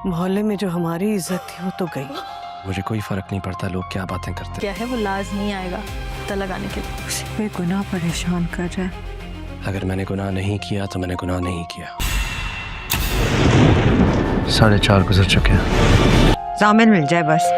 मोहल्ले में जो हमारी इज्जत थी वो तो गई। मुझे कोई फर्क नहीं पड़ता लोग क्या बातें करते। क्या है वो लाज नहीं आएगा पता लगाने के लिए। उसे बेगुनाह परेशान कर रहा है। अगर मैंने गुनाह नहीं किया तो मैंने गुनाह नहीं किया। 4:30 गुजर चुके हैं। जामिन मिल जाए बस।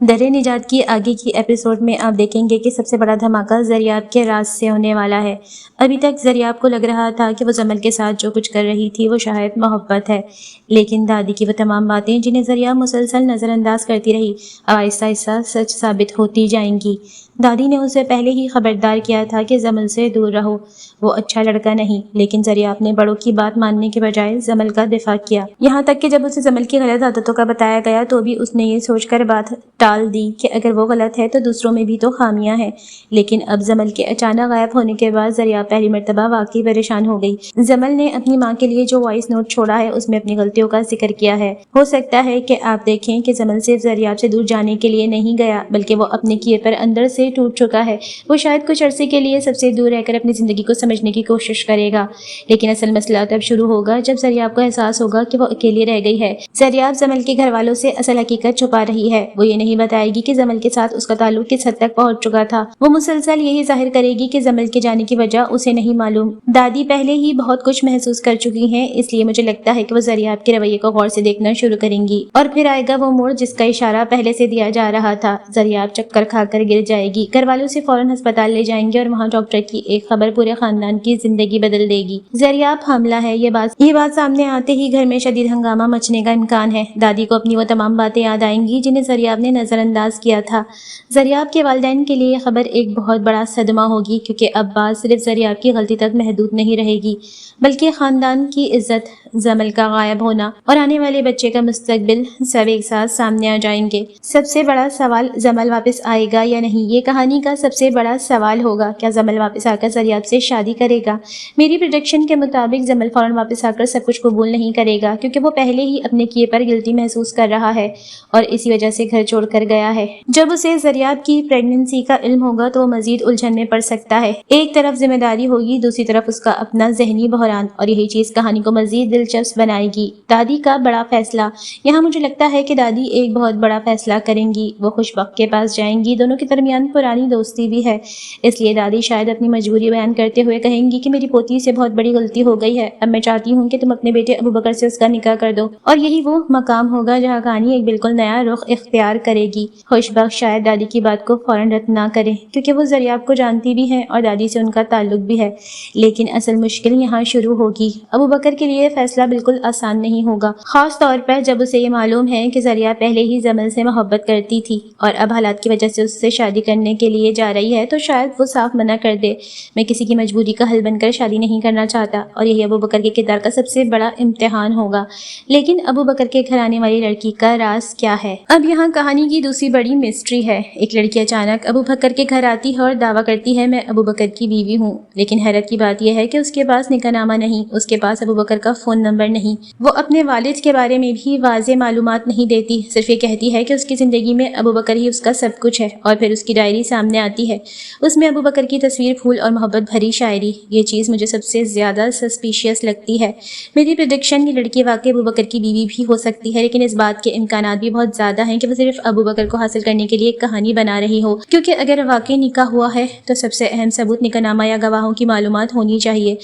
दरे निजात की आगे की एपिसोड में आप देखेंगे कि सबसे बड़ा धमाका ज़रियाब के राज से होने वाला है। अभी तक ज़रियाब को लग रहा था कि वो जमल के साथ जो कुछ कर रही थी वो शायद मोहब्बत है, लेकिन दादी की वो तमाम बातें जिन्हें ज़रियाब मुसलसल नज़रअंदाज करती रही अब आहिस्ता आहिस्ता सच साबित होती जाएंगी। दादी ने उसे पहले ही खबरदार किया था कि जमल से दूर रहो, वो अच्छा लड़का नहीं, लेकिन ज़रियाब ने बड़ों की बात मानने के बजाय जमल का दिफा किया। यहाँ तक कि जब उसे जमल की गलत आदतों का बताया गया तो भी उसने ये सोचकर बात टाल दी कि अगर वो गलत है तो दूसरों में भी तो खामियां हैं। लेकिन अब जमल के अचानक गायब होने के बाद ज़रियाब पहली मर्तबा वाकई परेशान हो गई। जमल ने अपनी माँ के लिए जो वॉइस नोट छोड़ा है उसमें अपनी गलतियों का जिक्र किया है। हो सकता है कि आप देखें कि जमल सिर्फ ज़रियाब से दूर जाने के लिए नहीं गया, बल्कि वो अपने किए पर अंदर से टूट चुका है। वो शायद कुछ अरसे के लिए सबसे दूर रहकर अपनी जिंदगी को समझने की कोशिश करेगा, लेकिन असल मसला तब शुरू होगा जब ज़रियाब को एहसास होगा कि वो अकेली रह गई है। ज़रियाब जमल के घर वालों से असल हकीकत छुपा रही है। वो ये नहीं बताएगी कि जमल के साथ उसका ताल्लुक किस हद तक पहुंच चुका था। वो मुसलसल यही जाहिर करेगी कि जमल के जाने की वजह उसे नहीं मालूम। दादी पहले ही बहुत कुछ महसूस कर चुकी हैं, इसलिए मुझे लगता है कि वो ज़रियाब के रवैये को गौर से देखना शुरू करेंगी और फिर आएगा वो मोड़ जिसका इशारा पहले से दिया जा रहा था। ज़रियाब चक्कर खाकर गिर जाएगी, घर वालों से फौरन अस्पताल ले जाएंगे और वहाँ डॉक्टर की एक खबर पूरे खानदान की जिंदगी बदल देगी। ज़रियाब हमला है, ये बात सामने आते ही घर में शदीद हंगामा मचने का इम्कान है। दादी को अपनी वो तमाम बातें याद आएंगी जिन्हें ज़रियाब ने नजरअंदाज किया था। ज़रियाब के वालिदैन के लिए खबर एक बहुत बड़ा सदमा होगी, क्योंकि अब बात सिर्फ ज़रियाब की गलती तक महदूद नहीं रहेगी, बल्कि खानदान की इज्जत, जमल का गायब होना और आने वाले बच्चे का मुस्तकबिल सब एक साथ सामने आ जाएंगे। सबसे बड़ा सवाल जमल वापस आएगा या नहीं, ये कहानी का सबसे बड़ा सवाल होगा। क्या जमल वापस आकर ज़रियाब से शादी करेगा? मेरी प्रेडिक्शन के मुताबिक जमल फौरन वापस आकर सब कुछ कबूल नहीं करेगा, क्योंकि वो पहले ही अपने किए पर गिल्टी महसूस कर रहा है और इसी वजह से घर छोड़ कर गया है। जब उसे ज़रियाब की प्रेगनेंसी का इल्म होगा तो वो मजीद उलझन में पड़ सकता है। एक तरफ जिम्मेदारी होगी, दूसरी तरफ उसका अपना जहनी बहरान, और यही चीज कहानी को मजीद दिलचस्प बनाएगी। दादी का बड़ा फैसला। यहाँ मुझे लगता है कि दादी एक बहुत बड़ा फैसला करेंगी। वो खुशबख्त के पास जाएंगी। दोनों के दरमियान पुरानी दोस्ती भी है, इसलिए दादी शायद अपनी मजबूरी बयान करते हुए कहेंगी कि मेरी पोती से बहुत बड़ी गलती हो गई है। अब मैं चाहती हूँ कि तुम अपने बेटे अबू बकर से उसका निकाह कर दो। और यही वो मकाम होगा जहाँ कहानी एक बिल्कुल नया रुख इख्तियार करेगी। खुशबख्त शायद दादी की बात को फौरन रद्द ना करे, क्योंकि वो ज़रियाब को जानती भी है और दादी से उनका ताल्लुक भी है। लेकिन असल मुश्किल यहाँ शुरू होगी। अबू बकर के लिए फैसला बिल्कुल आसान नहीं होगा, खास तौर पर जब उसे ये मालूम है कि ज़रिया पहले ही जमल से मोहब्बत करती थी और अब हालात की वजह से उससे शादी करने के लिए जा रही है, तो शायद वो साफ मना कर दे। मैं किसी की मजबूरी का हल बनकर शादी नहीं करना चाहता, और यही अबू बकर के किरदार का सबसे बड़ा इम्तिहान होगा। लेकिन अबू बकर के घर आने वाली लड़की का राज क्या है? अब यहाँ कहानी की दूसरी बड़ी मिस्ट्री है। एक लड़की अचानक अबू बकर के घर आती है और दावा करती है मैं अबू बकर की बीवी हूँ, लेकिन हैरत की बात यह है कि उसके पास निकाहनामा नहीं, उसके पास अबू बकर का फ़ोन नंबर नहीं। वो अपने वालिद के बारे में भी वाज़ेह मालूमात नहीं देती, सिर्फ ये कहती है कि उसकी ज़िंदगी में अबू बकर ही उसका सब कुछ है। और फिर उसकी डायरी सामने आती है, उसमें अबू बकर की तस्वीर, फूल और मोहब्बत भरी शायरी। ये चीज़ मुझे सबसे ज़्यादा सस्पिशियस लगती है। मेरी प्रेडिक्शन ये लड़की वाकई अबू बकर की बीवी भी हो सकती है, लेकिन इस बात के इम्कानात भी बहुत ज़्यादा हैं कि वो सिर्फ अबू बकर को हासिल करने के लिए एक कहानी बना रही हो, क्योंकि अगर वाकई निकाह हुआ है तो सबसे अहम सबूत निकाहनामा या गवाहों की मालूमात होनी चाहिए।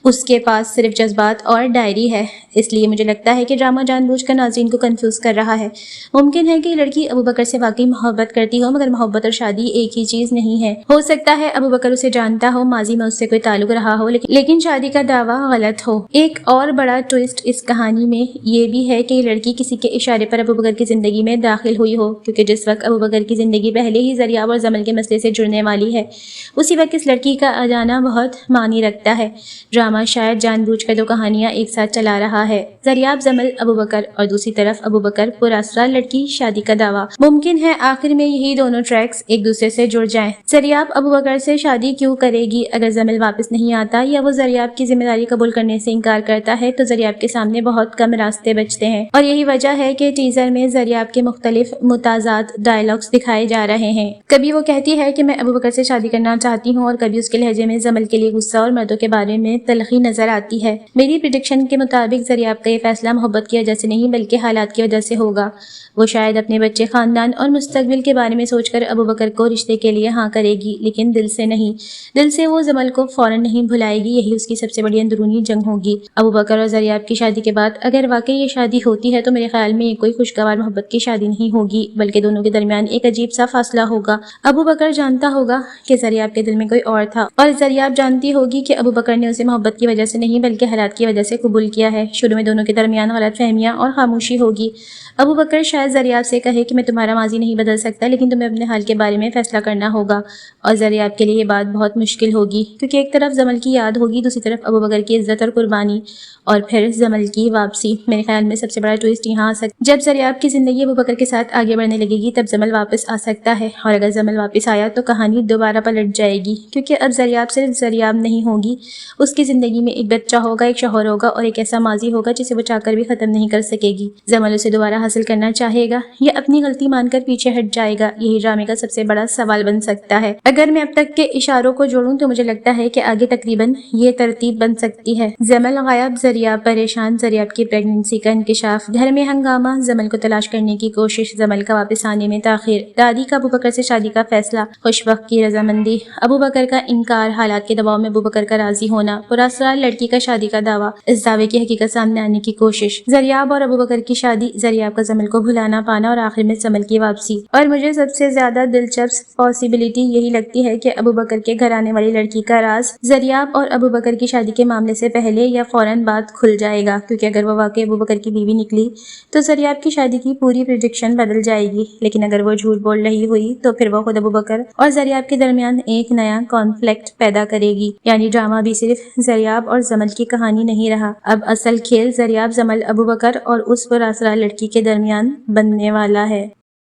उसके पास सिर्फ जज्बात और डायरी है, इसलिए मुझे लगता है कि ड्रामा जानबूझकर नाज़रीन को कंफ्यूज कर रहा है। मुमकिन है कि लड़की अबू बकर से वाकई मोहब्बत करती हो, मगर मोहब्बत और शादी एक ही चीज़ नहीं है। हो सकता है अबू बकर उसे जानता हो, माजी में उससे कोई ताल्लुक रहा हो, लेकिन शादी का दावा गलत हो। एक और बड़ा ट्विस्ट इस कहानी में ये भी है कि लड़की किसी के इशारे पर अबू बकर की ज़िंदगी में दाखिल हुई हो, क्योंकि जिस वक्त अबू बकर की ज़िंदगी पहले ही ज़रिया और जमल के मसले से जुड़ने वाली है, उसी वक्त इस लड़की का आ जाना बहुत मानी रखता है। ड्रामा शायद जानबूझकर दो कहानियां एक साथ चला रहा है, ज़रियाब, जमल, अबू बकर, और दूसरी तरफ अबू बकर पुरासरा लड़की शादी का दावा। मुमकिन है आखिर में यही दोनों ट्रैक्स एक दूसरे से जुड़ जाएं। ज़रियाब अबू बकर से शादी क्यों करेगी? अगर जमल वापस नहीं आता या वो ज़रियाब की जिम्मेदारी कबूल करने से इनकार करता है तो ज़रियाब के सामने बहुत कम रास्ते बचते हैं, और यही वजह है कि टीजर में ज़रियाब के मुख्तलिफ متضاد ڈائلاگز دکھائے جا رہے ہیں۔ کبھی وہ کہتی ہے کہ میں ابوبکر سے شادی کرنا چاہتی ہوں، اور کبھی اس کے لہجے میں زمل کے لیے غصہ اور مردوں کے بارے میں تلخی نظر آتی ہے۔ میری پریڈکشن کے مطابق زریاب کا یہ فیصلہ محبت کی وجہ سے نہیں بلکہ حالات کی وجہ سے ہوگا۔ وہ شاید اپنے بچے، خاندان اور مستقبل کے بارے میں سوچ کر ابوبکر کو رشتے کے لیے ہاں کرے گی، لیکن دل سے نہیں۔ دل سے وہ زمل کو فوراً نہیں بھلائے گی۔ یہی اس کی سب سے بڑی اندرونی جنگ ہوگی۔ ابوبکر اور زریاب کی شادی کے بعد اگر واقعی یہ شادی ہوتی ہے تو میرے خیال میں یہ کوئی خوشگوار محبت کی شادی نہیں ہوگی، بلکہ دونوں کے درمیان ایک عجیب سا فاصلہ ہوگا۔ ابوبکر جانتا ہوگا کہ زریاب کے دل میں کوئی اور تھا، اور زریاب جانتی ہوگی کہ ابوبکر نے اسے محبت کی وجہ سے نہیں بلکہ حالات کی وجہ سے قبول کیا ہے۔ شروع میں دونوں کے درمیان غلط فہمیاں اور خاموشی ہوگی۔ ابوبکر شاید زریاب سے کہے کہ میں تمہارا ماضی نہیں بدل سکتا، لیکن تمہیں اپنے حال کے بارے میں فیصلہ کرنا ہوگا، اور زریاب کے لیے یہ بات بہت مشکل ہوگی، کیونکہ ایک طرف زمل کی یاد ہوگی، دوسری طرف ابوبکر کی عزت اور قربانی، اور پھر زمل کی واپسی۔ میرے خیال میں سب سے بڑا ٹوئسٹ یہاں آ سکتا ہے جب زریاب کی زندگی ابوبکر کے ساتھ آگے بڑھنے لگے گی، تب زمل واپس آ سکتا ہے، اور اگر زمل واپس آیا تو کہانی دوبارہ پلٹ جائے گی، کیونکہ اب زریاب صرف زریاب نہیں ہوگی، اس کی زندگی میں ایک بچہ ہوگا، ایک شوہر ہوگا، اور ایک ایسا ماضی ہوگا جسے وہ چاہ کر بھی ختم نہیں کر سکے گی۔ زمل اسے دوبارہ حاصل کرنا چاہے گا یا اپنی غلطی مان کر پیچھے ہٹ جائے گا؟ یہی ڈرامے کا سب سے بڑا سوال بن سکتا ہے۔ اگر میں اب تک کے اشاروں کو جوڑوں تو مجھے لگتا ہے کہ آگے تقریباً یہ ترتیب بن سکتی ہے: زمل غائب، زریاب پریشان، زریاب کی پریگننسی کا انکشاف، گھر میں ہنگامہ، زمل کو تلاش کرنے کی کوشش، زمل کا واپس آنے میں تاخیر، دادی کا ابوبکر سے شادی کا فیصلہ، خوش وقت کی رضامندی، ابوبکر کا انکار، حالات کے دباؤ میں ابوبکر کا راضی ہونا، پراسرار لڑکی کا شادی کا دعویٰ، اس دعوے کی حقیقت سامنے آنے کی کوشش، زریاب اور ابوبکر کی شادی، زریاب کا زمل کو بھلانا پانا، اور آخر میں زمل کی واپسی۔ اور مجھے سب سے زیادہ دلچسپ پاسبلٹی یہی لگتی ہے کہ ابوبکر کے گھر آنے والی لڑکی کا راز زریاب اور ابوبکر کی شادی کے معاملے سے پہلے یا فوراً بعد کھل جائے گا، کیونکہ اگر وہ واقعی ابوبکر کی بیوی نکلی تو زریاب کی شادی کی پوری پریڈکشن بدل جائے گی، لیکن اگر وہ جھوٹ بول رہی ہوئی تو پھر وہ خود ابوبکر اور زریاب کے درمیان ایک نیا کانفلکٹ پیدا کرے گی، یعنی ڈرامہ بھی صرف زریاب اور زمل کی کہانی نہیں رہا، اب اصل کھیل زریاب، زمل، ابوبکر اور اس پراسرار لڑکی کے درمیان بننے والا ہے۔